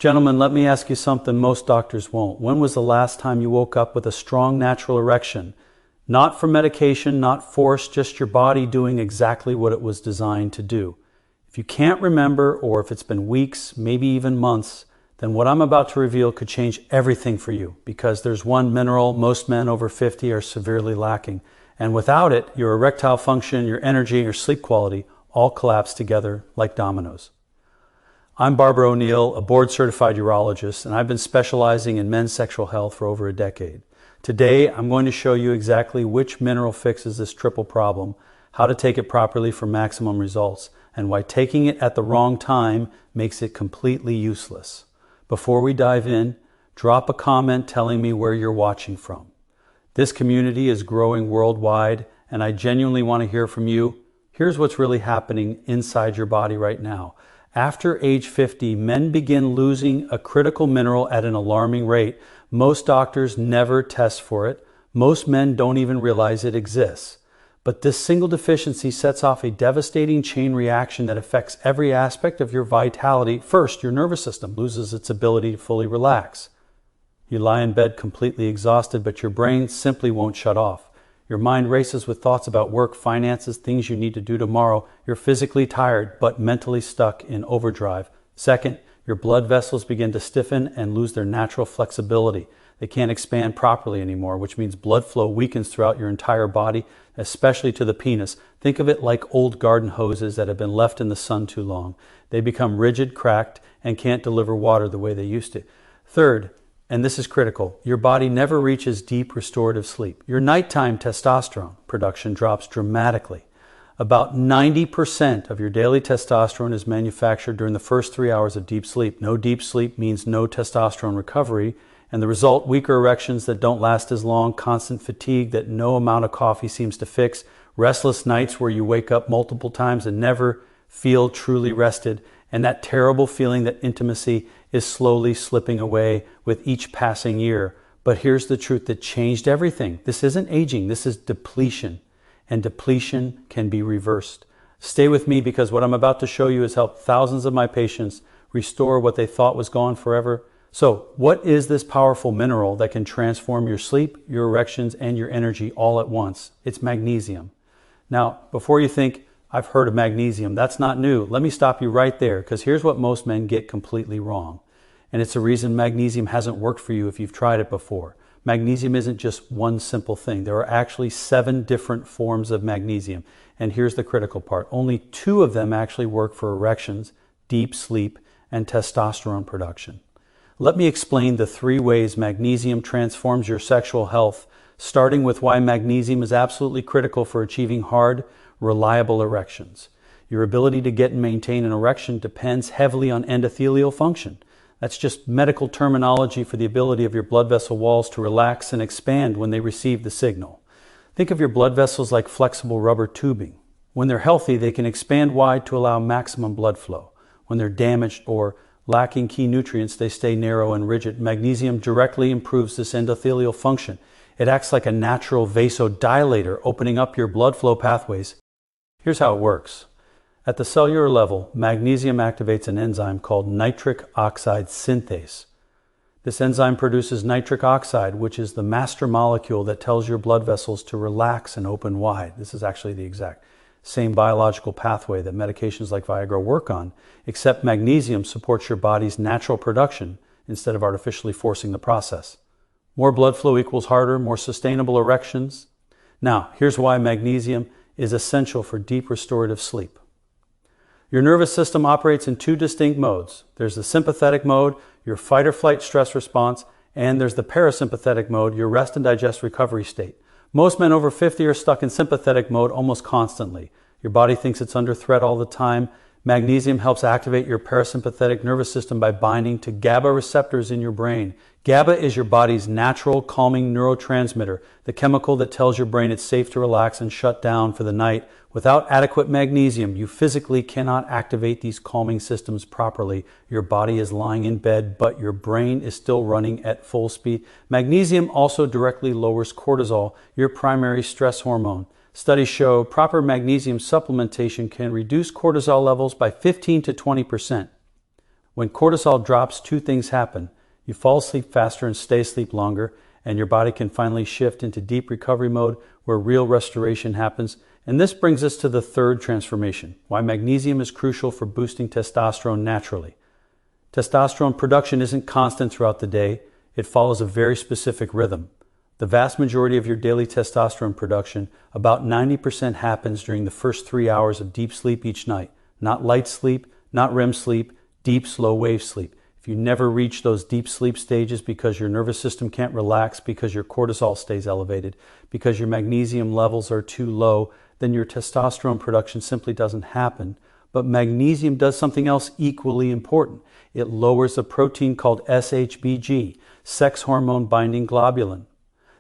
Gentlemen, let me ask you something most doctors won't. When was the last time you woke up with a strong natural erection? Not from medication, not forced, just your body doing exactly what it was designed to do. If you can't remember, or if it's been weeks, maybe even months, then what I'm about to reveal could change everything for you, because there's one mineral most men over 50 are severely lacking. And without it, your erectile function, your energy, your sleep quality all collapse together like dominoes. I'm Barbara O'Neill, a board-certified urologist, and I've been specializing in men's sexual health for over a decade. Today, I'm going to show you exactly which mineral fixes this triple problem, how to take it properly for maximum results, and why taking it at the wrong time makes it completely useless. Before we dive in, drop a comment telling me where you're watching from. This community is growing worldwide, and I genuinely want to hear from you. Here's what's really happening inside your body right now. After age 50, men begin losing a critical mineral at an alarming rate. Most doctors never test for it. Most men don't even realize it exists. But this single deficiency sets off a devastating chain reaction that affects every aspect of your vitality. First, your nervous system loses its ability to fully relax. You lie in bed completely exhausted, but your brain simply won't shut off. Your mind races with thoughts about work, finances, things you need to do tomorrow. You're physically tired, but mentally stuck in overdrive. Second, your blood vessels begin to stiffen and lose their natural flexibility. They can't expand properly anymore, which means blood flow weakens throughout your entire body, especially to the penis. Think of it like old garden hoses that have been left in the sun too long. They become rigid, cracked, and can't deliver water the way they used to. Third, and this is critical, your body never reaches deep restorative sleep. Your nighttime testosterone production drops dramatically. About 90% of your daily testosterone is manufactured during the first 3 hours of deep sleep. No deep sleep means no testosterone recovery, and the result, weaker erections that don't last as long, constant fatigue that no amount of coffee seems to fix, restless nights where you wake up multiple times and never feel truly rested, and that terrible feeling that intimacy is slowly slipping away with each passing year. But here's the truth that changed everything. This isn't aging, this is depletion. And depletion can be reversed. Stay with me, because what I'm about to show you has helped thousands of my patients restore what they thought was gone forever. So, what is this powerful mineral that can transform your sleep, your erections, and your energy all at once? It's magnesium. Now, before you think, I've heard of magnesium, that's not new. Let me stop you right there, because here's what most men get completely wrong. And it's the reason magnesium hasn't worked for you if you've tried it before. Magnesium isn't just one simple thing. There are actually 7 different forms of magnesium. And here's the critical part. Only 2 of them actually work for erections, deep sleep, and testosterone production. Let me explain the 3 ways magnesium transforms your sexual health, starting with why magnesium is absolutely critical for achieving hard, reliable erections. Your ability to get and maintain an erection depends heavily on endothelial function. That's just medical terminology for the ability of your blood vessel walls to relax and expand when they receive the signal. Think of your blood vessels like flexible rubber tubing. When they're healthy, they can expand wide to allow maximum blood flow. When they're damaged or lacking key nutrients, they stay narrow and rigid. Magnesium directly improves this endothelial function. It acts like a natural vasodilator, opening up your blood flow pathways. Here's how it works. At the cellular level, magnesium activates an enzyme called nitric oxide synthase. This enzyme produces nitric oxide, which is the master molecule that tells your blood vessels to relax and open wide. This is actually the exact same biological pathway that medications like Viagra work on, except magnesium supports your body's natural production instead of artificially forcing the process. More blood flow equals harder, more sustainable erections. Now, here's why magnesium is essential for deep restorative sleep. Your nervous system operates in 2 distinct modes. There's the sympathetic mode, your fight or flight stress response, and there's the parasympathetic mode, your rest and digest recovery state. Most men over 50 are stuck in sympathetic mode almost constantly. Your body thinks it's under threat all the time. Magnesium helps activate your parasympathetic nervous system by binding to GABA receptors in your brain. GABA is your body's natural calming neurotransmitter, the chemical that tells your brain it's safe to relax and shut down for the night. Without adequate magnesium, you physically cannot activate these calming systems properly. Your body is lying in bed, but your brain is still running at full speed. Magnesium also directly lowers cortisol, your primary stress hormone. Studies show proper magnesium supplementation can reduce cortisol levels by 15 to 20%. When cortisol drops, two things happen. You fall asleep faster and stay asleep longer, and your body can finally shift into deep recovery mode where real restoration happens. And this brings us to the third transformation, why magnesium is crucial for boosting testosterone naturally. Testosterone production isn't constant throughout the day. It follows a very specific rhythm. The vast majority of your daily testosterone production, about 90%, happens during the first 3 hours of deep sleep each night. Not light sleep, not REM sleep, deep slow wave sleep. If you never reach those deep sleep stages because your nervous system can't relax, because your cortisol stays elevated, because your magnesium levels are too low, then your testosterone production simply doesn't happen. But magnesium does something else equally important. It lowers a protein called SHBG, sex hormone binding globulin.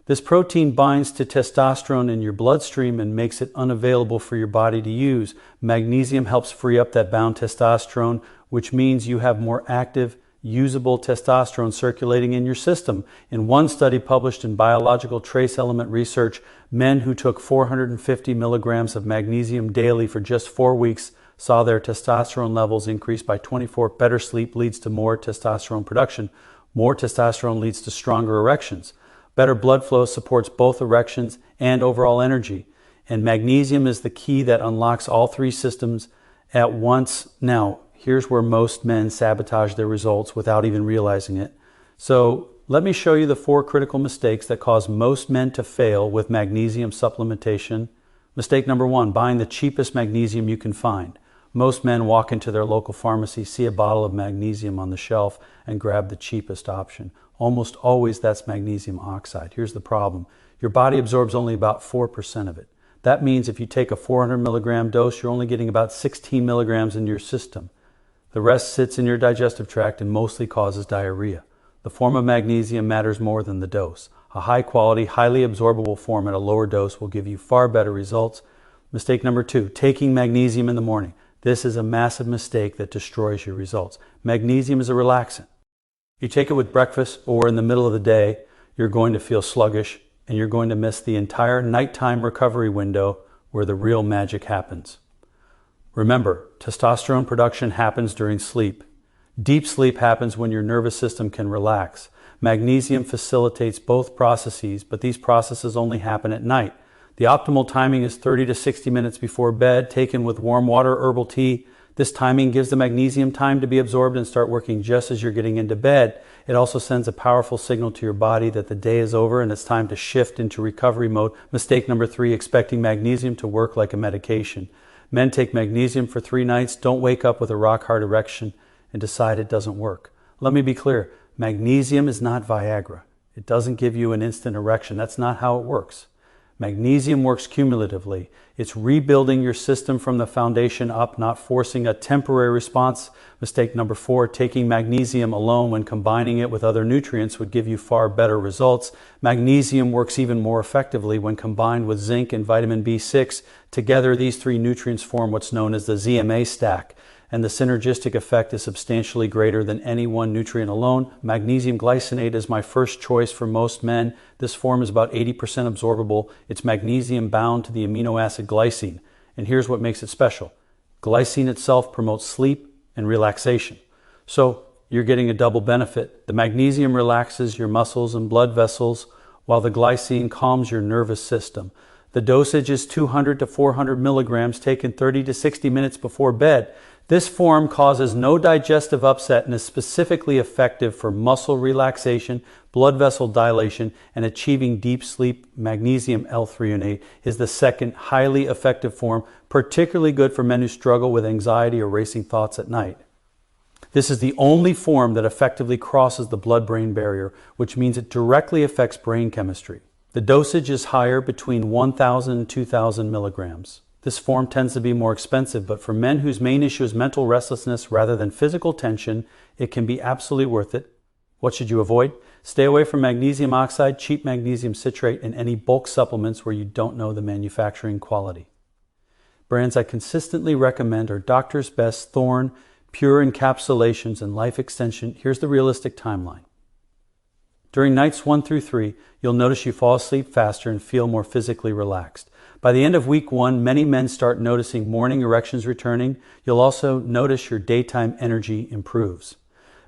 This protein binds to testosterone in your bloodstream and makes it unavailable for your body to use. Magnesium helps free up that bound testosterone, which means you have more active, usable testosterone circulating in your system. In one study published in Biological Trace Element Research, men who took 450 milligrams of magnesium daily for just 4 weeks saw their testosterone levels increase by 24. Better sleep leads to more testosterone production. More testosterone leads to stronger erections. Better blood flow supports both erections and overall energy. And magnesium is the key that unlocks all three systems at once. Now, here's where most men sabotage their results without even realizing it. So let me show you the 4 critical mistakes that cause most men to fail with magnesium supplementation. Mistake number 1, buying the cheapest magnesium you can find. Most men walk into their local pharmacy, see a bottle of magnesium on the shelf, and grab the cheapest option. Almost always that's magnesium oxide. Here's the problem. Your body absorbs only about 4% of it. That means if you take a 400 milligram dose, you're only getting about 16 milligrams into your system. The rest sits in your digestive tract and mostly causes diarrhea. The form of magnesium matters more than the dose. A high quality, highly absorbable form at a lower dose will give you far better results. Mistake number 2, taking magnesium in the morning. This is a massive mistake that destroys your results. Magnesium is a relaxant. You take it with breakfast or in the middle of the day, you're going to feel sluggish and you're going to miss the entire nighttime recovery window where the real magic happens. Remember, testosterone production happens during sleep. Deep sleep happens when your nervous system can relax. Magnesium facilitates both processes, but these processes only happen at night. The optimal timing is 30 to 60 minutes before bed, taken with warm water, herbal tea. This timing gives the magnesium time to be absorbed and start working just as you're getting into bed. It also sends a powerful signal to your body that the day is over and it's time to shift into recovery mode. Mistake number 3, expecting magnesium to work like a medication. Men take magnesium for 3 nights, don't wake up with a rock-hard erection, and decide it doesn't work. Let me be clear. Magnesium is not Viagra. It doesn't give you an instant erection. That's not how it works. Magnesium works cumulatively. It's rebuilding your system from the foundation up, not forcing a temporary response. Mistake number 4, taking magnesium alone when combining it with other nutrients would give you far better results. Magnesium works even more effectively when combined with zinc and vitamin B6. Together, these 3 nutrients form what's known as the ZMA stack, and the synergistic effect is substantially greater than any one nutrient alone. Magnesium glycinate is my first choice for most men. This form is about 80% absorbable. It's magnesium bound to the amino acid glycine. And here's what makes it special. Glycine itself promotes sleep and relaxation. So you're getting a double benefit. The magnesium relaxes your muscles and blood vessels, while the glycine calms your nervous system. The dosage is 200 to 400 milligrams taken 30 to 60 minutes before bed. This form causes no digestive upset and is specifically effective for muscle relaxation, blood vessel dilation, and achieving deep sleep. Magnesium L-Threonate is the second highly effective form, particularly good for men who struggle with anxiety or racing thoughts at night. This is the only form that effectively crosses the blood-brain barrier, which means it directly affects brain chemistry. The dosage is higher, between 1,000 and 2,000 milligrams. This form tends to be more expensive, but for men whose main issue is mental restlessness rather than physical tension, it can be absolutely worth it. What should you avoid? Stay away from magnesium oxide, cheap magnesium citrate, and any bulk supplements where you don't know the manufacturing quality. Brands I consistently recommend are Doctor's Best, Thorne, Pure Encapsulations, and Life Extension. Here's the realistic timeline. During nights 1 through 3, you'll notice you fall asleep faster and feel more physically relaxed. By the end of week 1, many men start noticing morning erections returning. You'll also notice your daytime energy improves.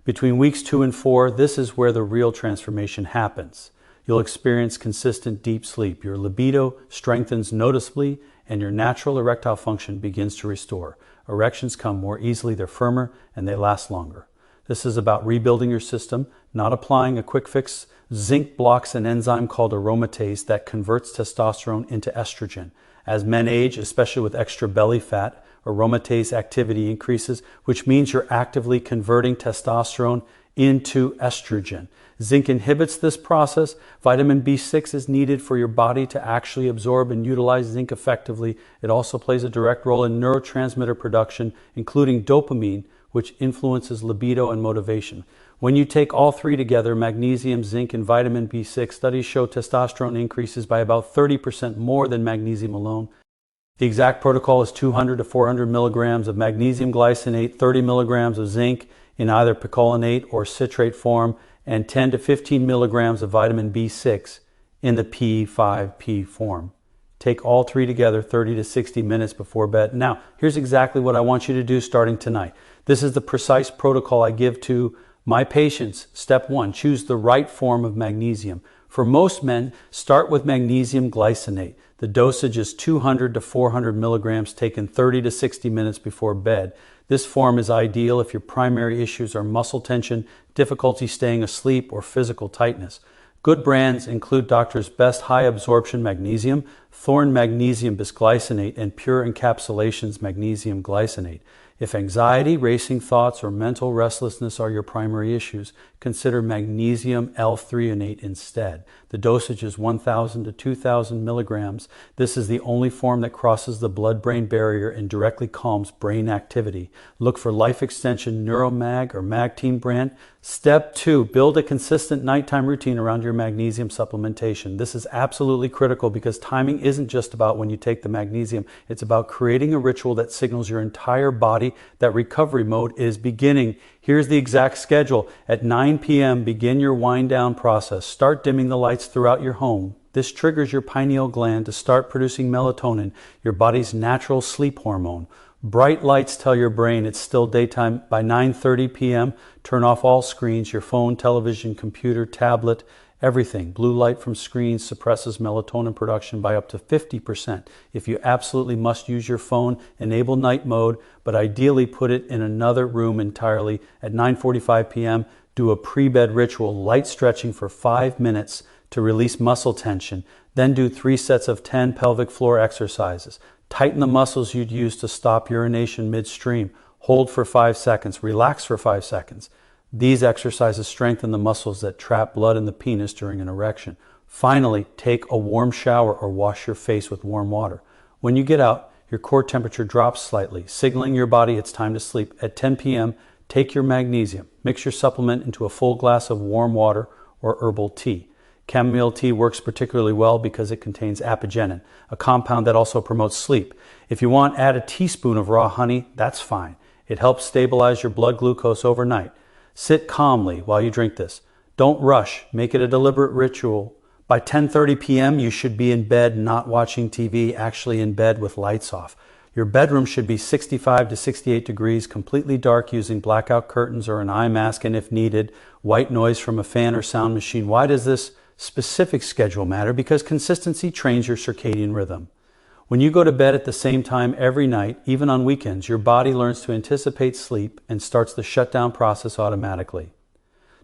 Between weeks 2 and 4, this is where the real transformation happens. You'll experience consistent deep sleep. Your libido strengthens noticeably, and your natural erectile function begins to restore. Erections come more easily, they're firmer, and they last longer. This is about rebuilding your system, not applying a quick fix. Zinc blocks an enzyme called aromatase that converts testosterone into estrogen. As men age, especially with extra belly fat, aromatase activity increases, which means you're actively converting testosterone into estrogen. Zinc inhibits this process. Vitamin B6 is needed for your body to actually absorb and utilize zinc effectively. It also plays a direct role in neurotransmitter production, including dopamine, which influences libido and motivation. When you take all three together, magnesium, zinc, and vitamin B6, studies show testosterone increases by about 30% more than magnesium alone. The exact protocol is 200 to 400 milligrams of magnesium glycinate, 30 milligrams of zinc in either picolinate or citrate form, and 10 to 15 milligrams of vitamin B6 in the P5P form. Take all three together 30 to 60 minutes before bed. Now, here's exactly what I want you to do starting tonight. This is the precise protocol I give to my patients. Step 1, choose the right form of magnesium. For most men, start with magnesium glycinate. The dosage is 200 to 400 milligrams taken 30 to 60 minutes before bed. This form is ideal if your primary issues are muscle tension, difficulty staying asleep, or physical tightness. Good brands include Doctor's Best High Absorption Magnesium, Thorne Magnesium Bisglycinate, and Pure Encapsulations Magnesium Glycinate. If anxiety, racing thoughts, or mental restlessness are your primary issues, consider magnesium L-Threonate instead. The dosage is 1,000 to 2,000 milligrams. This is the only form that crosses the blood-brain barrier and directly calms brain activity. Look for Life Extension Neuromag or Magteam brand. Step 2, build a consistent nighttime routine around your magnesium supplementation. This is absolutely critical because timing isn't just about when you take the magnesium. It's about creating a ritual that signals your entire body that recovery mode is beginning. Here's the exact schedule. At 9 p.m., begin your wind down process. Start dimming the lights throughout your home. This triggers your pineal gland to start producing melatonin, your body's natural sleep hormone. Bright lights tell your brain it's still daytime. By 9:30 p.m., turn off all screens, your phone, television, computer, tablet, everything. Blue light from screens suppresses melatonin production by up to 50%. If you absolutely must use your phone, enable night mode, but ideally put it in another room entirely. At 9:45 p.m., do a pre-bed ritual, light stretching for 5 minutes to release muscle tension. Then do 3 sets of 10 pelvic floor exercises. Tighten the muscles you'd use to stop urination midstream. Hold for 5 seconds. Relax for 5 seconds. These exercises strengthen the muscles that trap blood in the penis during an erection. Finally, take a warm shower or wash your face with warm water. When you get out, your core temperature drops slightly, signaling your body it's time to sleep. At 10 p.m., take your magnesium. Mix your supplement into a full glass of warm water or herbal tea. Chamomile tea works particularly well because it contains apigenin, a compound that also promotes sleep. If you want, add a teaspoon of raw honey, that's fine. It helps stabilize your blood glucose overnight. Sit calmly while you drink this. Don't rush. Make it a deliberate ritual. By 10:30 p.m., you should be in bed, not watching TV, actually in bed with lights off. Your bedroom should be 65 to 68 degrees, completely dark using blackout curtains or an eye mask, and if needed, white noise from a fan or sound machine. Why does this specific schedule matter? Because consistency trains your circadian rhythm. When you go to bed at the same time every night, even on weekends, your body learns to anticipate sleep and starts the shutdown process automatically.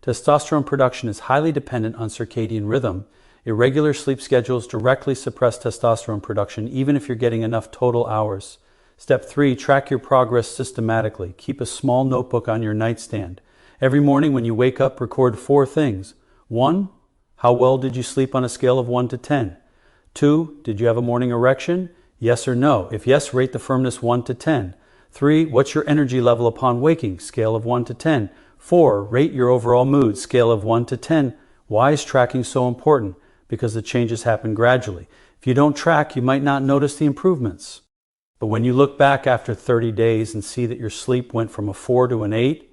Testosterone production is highly dependent on circadian rhythm. Irregular sleep schedules directly suppress testosterone production, even if you're getting enough total hours. Step 3, track your progress systematically. Keep a small notebook on your nightstand. Every morning when you wake up, record 4 things. 1, how well did you sleep on a scale of 1 to 10? 2, did you have a morning erection? Yes or no? If yes, rate the firmness 1 to 10. 3, what's your energy level upon waking? Scale of 1 to 10. 4, rate your overall mood. Scale of 1 to 10. Why is tracking so important? Because the changes happen gradually. If you don't track, you might not notice the improvements. But when you look back after 30 days and see that your sleep went from a 4 to an 8,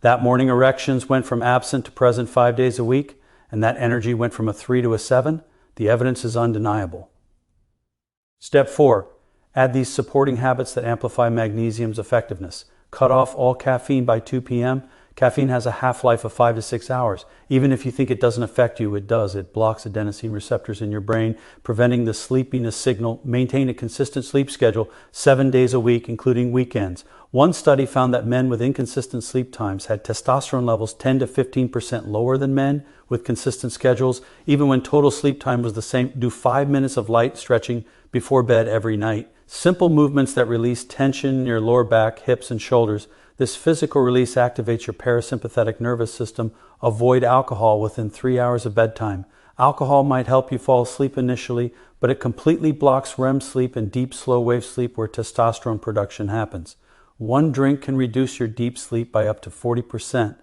that morning erections went from absent to present 5 days a week, and that energy went from a 3 to a 7, the evidence is undeniable. Step 4, add these supporting habits that amplify magnesium's effectiveness. Cut off all caffeine by 2 p.m. Caffeine has a half-life of 5 to 6 hours. Even if you think it doesn't affect you, it does. It blocks adenosine receptors in your brain, preventing the sleepiness signal. Maintain a consistent sleep schedule 7 days a week, including weekends. One study found that men with inconsistent sleep times had testosterone levels 10 to 15% lower than men with consistent schedules. Even when total sleep time was the same, do 5 minutes of light stretching before bed every night. Simple movements that release tension in your lower back, hips, and shoulders. This physical release activates your parasympathetic nervous system. Avoid alcohol within 3 hours of bedtime. Alcohol might help you fall asleep initially, but it completely blocks REM sleep and deep slow wave sleep where testosterone production happens. One drink can reduce your deep sleep by up to 40%.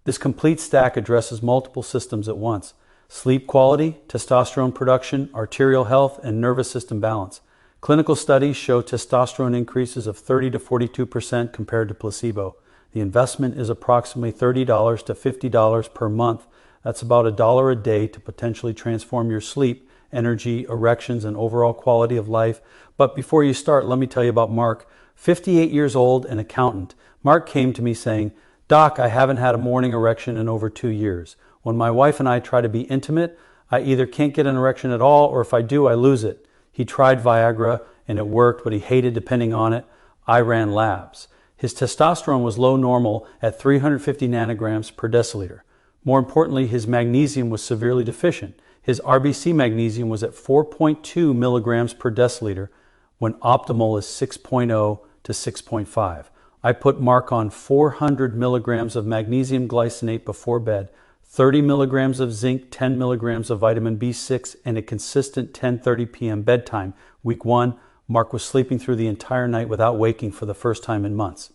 This complete stack addresses multiple systems at once: sleep quality, testosterone production, arterial health, and nervous system balance. Clinical studies show testosterone increases of 30 to 42% compared to placebo. The investment is approximately $30 to $50 per month. That's about $1 a day to potentially transform your sleep, energy, erections, and overall quality of life. But before you start, let me tell you about Mark, 58 years old, an accountant. Mark came to me saying, "Doc, I haven't had a morning erection in over 2 years. When my wife and I try to be intimate, I either can't get an erection at all, or if I do, I lose it. He tried Viagra and it worked, but he hated depending on it. I ran labs. His testosterone was low normal at 350 nanograms per deciliter. More importantly, his magnesium was severely deficient. His RBC magnesium was at 4.2 milligrams per deciliter when optimal is 6.0 to 6.5. I put Mark on 400 milligrams of magnesium glycinate before bed, 30 milligrams of zinc, 10 milligrams of vitamin B6, and a consistent 10:30 p.m. bedtime. Week 1, Mark was sleeping through the entire night without waking for the first time in months.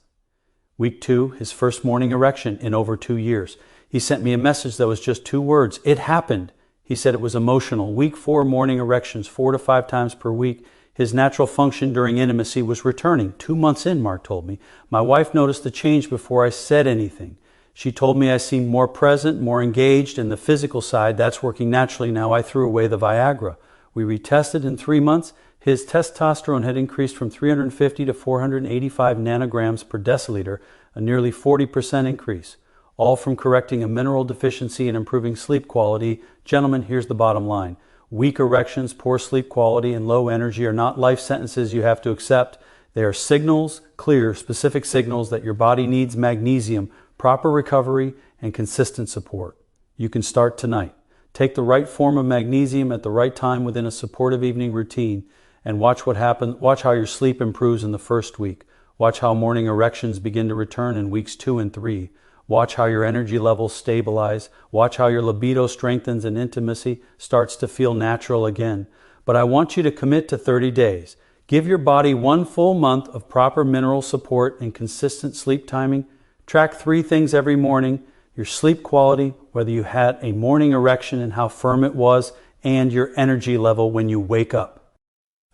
Week 2, his first morning erection in over 2 years. He sent me a message that was just 2 words. It happened. He said it was emotional. Week 4, morning erections 4 to 5 times per week. His natural function during intimacy was returning. 2 months in, Mark told me. My wife noticed the change before I said anything. She told me I seemed more present, more engaged, and the physical side, that's working naturally now. I threw away the Viagra. We retested in 3 months. His testosterone had increased from 350 to 485 nanograms per deciliter, a nearly 40% increase, all from correcting a mineral deficiency and improving sleep quality. Gentlemen, here's the bottom line. Weak erections, poor sleep quality, and low energy are not life sentences you have to accept. They are signals, clear, specific signals that your body needs magnesium, proper recovery, and consistent support. You can start tonight. Take the right form of magnesium at the right time within a supportive evening routine, and watch what happens. Watch how your sleep improves in the first week. Watch how morning erections begin to return in weeks 2 and 3. Watch how your energy levels stabilize. Watch how your libido strengthens and intimacy starts to feel natural again. But I want you to commit to 30 days. Give your body 1 full month of proper mineral support and consistent sleep timing. Track 3 things every morning: your sleep quality, whether you had a morning erection and how firm it was, and your energy level when you wake up.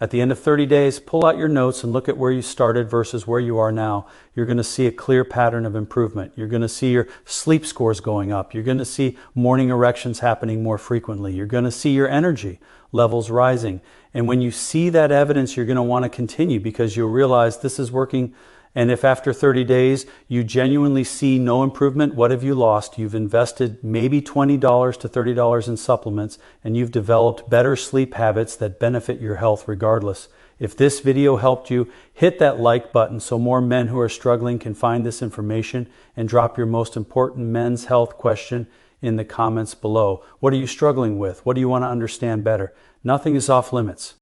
At the end of 30 days, pull out your notes and look at where you started versus where you are now. You're going to see a clear pattern of improvement. You're going to see your sleep scores going up. You're going to see morning erections happening more frequently. You're going to see your energy levels rising. And when you see that evidence, you're going to want to continue, because you'll realize this is working. And if after 30 days you genuinely see no improvement, what have you lost? You've invested maybe $20 to $30 in supplements, and you've developed better sleep habits that benefit your health regardless. If this video helped you, hit that like button so more men who are struggling can find this information, and drop your most important men's health question in the comments below. What are you struggling with? What do you want to understand better? Nothing is off limits.